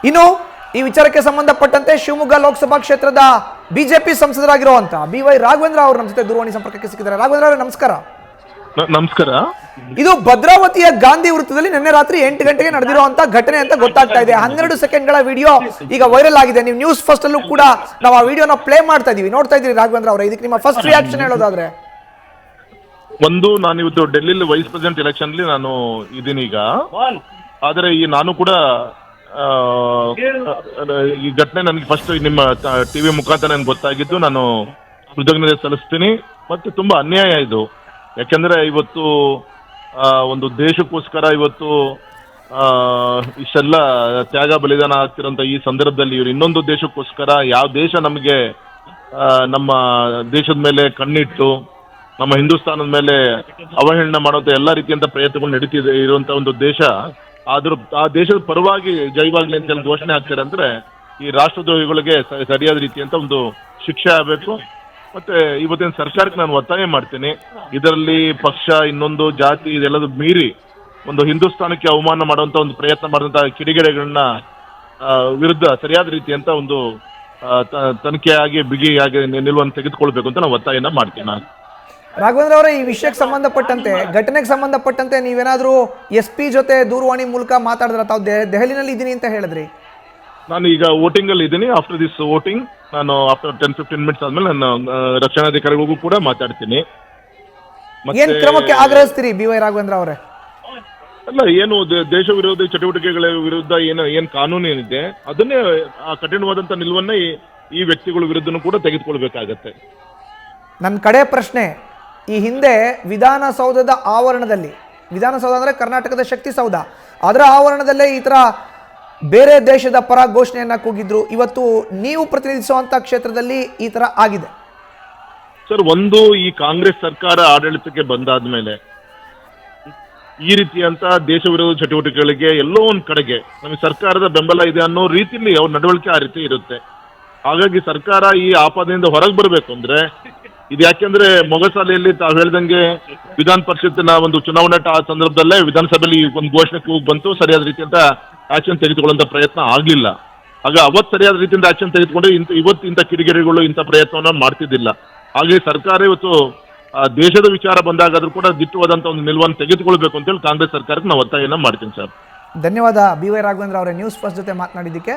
ಇನ್ನು ಈ ವಿಚಾರಕ್ಕೆ ಸಂಬಂಧಪಟ್ಟಂತೆ ಶಿವಮೊಗ್ಗ ಲೋಕಸಭಾ ಕ್ಷೇತ್ರದ ಬಿಜೆಪಿ ಸಂಸದರಾಗಿರುವಂತ BY ರಾಘವೇಂದ್ರ ಅವರು ನಮ್ಮ ಜೊತೆ ದೂರವಾಣಿ ಸಂಪರ್ಕಕ್ಕೆ ಸಿಕ್ಕಿದ್ದಾರೆ. ರಾಘವೇಂದ್ರ ಅವರೇ ನಮಸ್ಕಾರ. ನಮಸ್ಕಾರ. ಇದು ಭದ್ರಾವತಿಯ ಗಾಂಧಿ ವೃತ್ತದಲ್ಲಿ ನಿನ್ನೆ ರಾತ್ರಿ 8 ಗಂಟೆಗೆ ನಡೆದಿರುವಂತ ಘಟನೆ ಅಂತ ಗೊತ್ತಾಗ್ತಾ ಇದೆ. 12 ಸೆಕೆಂಡ್ಗಳ ವಿಡಿಯೋ ಈಗ ವೈರಲ್ ಆಗಿದೆ. ನೀವು ನ್ಯೂಸ್ ಫಸ್ಟ್ ಅಲ್ಲೂ ಕೂಡ ನಾವು ಆ ವಿಡಿಯೋನ ಪ್ಲೇ ಮಾಡ್ತಾ ಇದೀವಿ, ನೋಡ್ತಾ ಇದೀರಿ. ರಾಘವೇಂದ್ರ ಅವರೇ, ಇದಕ್ಕೆ ನಿಮ್ಮ ಫಸ್ಟ್ ರಿಯಾಕ್ಷನ್ ಹೇಳೋದಾದ್ರೆ? ನಾನು ಇವತ್ತು ಡೆಲ್ಲಿಲಿ ವೈಸ್ ಪ್ರೆಸಿಡೆಂಟ್ ಎಲೆಕ್ಷನ್ ಅಲ್ಲಿ ನಾನು ಇದೀನಿ ಈಗ. ಆದರೆ ನಾನು ಕೂಡ ಈ ಘಟನೆ ನನಗೆ ಫಸ್ಟ್ ನಿಮ್ಮ ಟಿವಿ ಮುಖಾಂತರ ನನಗೆ ಗೊತ್ತಾಗಿದ್ದು, ನಾನು ಕೃತಜ್ಞತೆ ಸಲ್ಲಿಸ್ತೀನಿ. ಮತ್ತೆ ತುಂಬಾ ಅನ್ಯಾಯ ಇದು. ಯಾಕೆಂದ್ರೆ ಇವತ್ತು ಒಂದು ದೇಶಕ್ಕೋಸ್ಕರ ಇವತ್ತು ಇಷ್ಟೆಲ್ಲ ತ್ಯಾಗ ಬಲಿದಾನ ಆಗ್ತಿರೋಂಥ ಈ ಸಂದರ್ಭದಲ್ಲಿ ಇವರು ಇನ್ನೊಂದು ದೇಶಕ್ಕೋಸ್ಕರ, ಯಾವ ದೇಶ ನಮಗೆ ನಮ್ಮ ದೇಶದ ಮೇಲೆ ಕಣ್ಣಿಟ್ಟು ನಮ್ಮ ಹಿಂದೂಸ್ತಾನದ ಮೇಲೆ ಅವಹೇಳನ ಮಾಡುವಂತ ಎಲ್ಲ ರೀತಿಯಂತ ಪ್ರಯತ್ನಗಳು ನಡೀತಿದೆ ಇರುವಂತ ಒಂದು ದೇಶ, ಆದ್ರೂ ಆ ದೇಶದ ಪರವಾಗಿ ಜೈವಾಗ್ಲಿ ಅಂತ ಘೋಷಣೆ ಆಗ್ತಾರೆ ಅಂದ್ರೆ ಈ ರಾಷ್ಟ್ರದ್ರೋಹಿಗಳಿಗೆ ಸರಿಯಾದ ರೀತಿಯಂತ ಒಂದು ಶಿಕ್ಷೆ ಆಗಬೇಕು. ಮತ್ತೆ ಇವತ್ತಿನ ಸರ್ಕಾರಕ್ಕೆ ನಾನು ಒತ್ತಾಯ ಮಾಡ್ತೀನಿ, ಇದರಲ್ಲಿ ಪಕ್ಷ, ಇನ್ನೊಂದು ಜಾತಿ ಇದೆಲ್ಲದೂ ಮೀರಿ ಒಂದು ಹಿಂದೂಸ್ತಾನಕ್ಕೆ ಅವಮಾನ ಮಾಡುವಂತ ಒಂದು ಪ್ರಯತ್ನ ಮಾಡಿದಂತ ಕಿಡಿಗೇಡಿಗಳನ್ನ ವಿರುದ್ಧ ಸರಿಯಾದ ರೀತಿಯಂತ ಒಂದು ತನಿಖೆಯಾಗಿ ಬಿಗಿಯಾಗಿ ನಿಲುವನ್ನು ತೆಗೆದುಕೊಳ್ಬೇಕು ಅಂತ ನಾನು ಒತ್ತಾಯನ ಮಾಡ್ತೀನಿ. ನಾನು ರಾಘವೇಂದ್ರ ಅವರೇ, ಈ ವಿಷಯಕ್ಕೆ ಸಂಬಂಧಪಟ್ಟಂತೆ, ಘಟನೆಗೆ ಸಂಬಂಧಪಟ್ಟಂತೆ ನೀವೇನಾದ್ರೂ SP ಜೊತೆ ದೂರವಾಣಿ ಮೂಲಕ ಮಾತಾಡಿದ್ರ? ತಾವು ದೆಹಲಿನಲ್ಲಿ ಇದ್ದೀನಿ ಅಂತ ಹೇಳಿದ್ರಿ. ನಾನು ಈಗ ವೋಟಿಂಗ್ ಅಲ್ಲಿ ಇದ್ದೀನಿ. ಆಫ್ಟರ್ ದಿಸ್ ವೋಟಿಂಗ್ ನಾನು ಆಫ್ಟರ್ 10-15 ಮಿನಿಟ್ಸ್ ಆದ್ಮೇಲೆ ನಾನು ರಕ್ಷಣಾಧಿಕಾರಿಗಳಿಗೂ ಕೂಡ ಮಾತಾಡ್ತೀನಿ. ಏನ್ ಕ್ರಮಕ್ಕೆ ಆಗ್ರಹಿಸ್ತೀರಿ BY ರಾಘವೇಂದ್ರ ಅವರೇ? ಅಲ್ಲ, ಏನು ದೇಶ ವಿರೋಧಿ ಚಟುವಟಿಕೆಗಳ ವಿರುದ್ಧ ಏನ್ ಕಾನೂನು ಏನಿದೆ ಅದನ್ನೇ ಆ ಕಠಿಣವಾದಂತ ನಿಲುವನ್ನ ಈ ವ್ಯಕ್ತಿಗಳ ವಿರುದ್ಧನೂ ಕೂಡ ತೆಗೆದುಕೊಳ್ಬೇಕಾಗತ್ತೆ. ನನ್ನ ಕಡೆ ಪ್ರಶ್ನೆ, ಈ ಹಿಂದೆ ವಿಧಾನಸೌಧದ ಆವರಣದಲ್ಲಿ, ವಿಧಾನಸೌಧ ಅಂದ್ರೆ ಕರ್ನಾಟಕದ ಶಕ್ತಿ ಸೌಧ, ಅದರ ಆವರಣದಲ್ಲೇ ಈ ತರ ಬೇರೆ ದೇಶದ ಪರ ಘೋಷಣೆಯನ್ನ ಕೂಗಿದ್ರು. ಇವತ್ತು ನೀವು ಪ್ರತಿನಿಧಿಸುವಂತ ಕ್ಷೇತ್ರದಲ್ಲಿ ಈ ತರ ಆಗಿದೆ. ಸರ್, ಈ ಕಾಂಗ್ರೆಸ್ ಸರ್ಕಾರ ಆಡಳಿತಕ್ಕೆ ಬಂದಾದ್ಮೇಲೆ ಈ ರೀತಿಯಂತ ದೇಶ ವಿರೋಧ ಚಟುವಟಿಕೆಗಳಿಗೆ ಎಲ್ಲೋ ಒಂದ್ ಕಡೆಗೆ ನಮಗೆ ಸರ್ಕಾರದ ಬೆಂಬಲ ಇದೆ ಅನ್ನೋ ರೀತಿಯಲ್ಲಿ ಅವ್ರ ನಡವಳಿಕೆ ಆ ರೀತಿ ಇರುತ್ತೆ. ಹಾಗಾಗಿ ಸರ್ಕಾರ ಈ ಆಪಾದನೆಯಿಂದ ಹೊರಗೆ ಬರಬೇಕು ಅಂದ್ರೆ ಇದು, ಯಾಕೆಂದ್ರೆ ಮೊಗಸಾಲೆಯಲ್ಲಿ ತಾವು ಹೇಳ್ದಂಗೆ ವಿಧಾನ ಪರಿಷತ್ತಿನ ಒಂದು ಚುನಾವಣೆ ಆ ಸಂದರ್ಭದಲ್ಲೇ ವಿಧಾನಸಭೆಯಲ್ಲಿ ಒಂದು ಘೋಷಣೆ ಬಂತು, ಸರಿಯಾದ ರೀತಿಯಂತ ಆಕ್ಷನ್ ತೆಗೆದುಕೊಳ್ಳುವಂತ ಪ್ರಯತ್ನ ಆಗ್ಲಿಲ್ಲ. ಆಗ ಅವತ್ತು ಸರಿಯಾದ ರೀತಿಯಿಂದ ಆಕ್ಷನ್ ತೆಗೆದುಕೊಂಡ್ರೆ ಇವತ್ತು ಇಂಥ ಕಿಡಿಗೇಡಿಗಳು ಇಂಥ ಪ್ರಯತ್ನವನ್ನ ಮಾಡ್ತಿದ್ದಿಲ್ಲ. ಹಾಗೆ ಸರ್ಕಾರ ಇವತ್ತು ದೇಶದ ವಿಚಾರ ಬಂದಾಗಾದ್ರೂ ಕೂಡ ದಿಟ್ಟವಾದಂತ ಒಂದು ನಿಲುವನ್ನು ತೆಗೆದುಕೊಳ್ಬೇಕು ಅಂತೇಳಿ ಕಾಂಗ್ರೆಸ್ ಸರ್ಕಾರಕ್ಕೆ ನಾವು ಒತ್ತಾಯನ ಮಾಡ್ತೀನಿ ಸರ್. ಧನ್ಯವಾದ BY ರಾಘವೇಂದ್ರ ಅವರೇ, ನ್ಯೂಸ್ ಫಸ್ಟ್ ಜೊತೆ ಮಾತನಾಡಿದ್ದಕ್ಕೆ.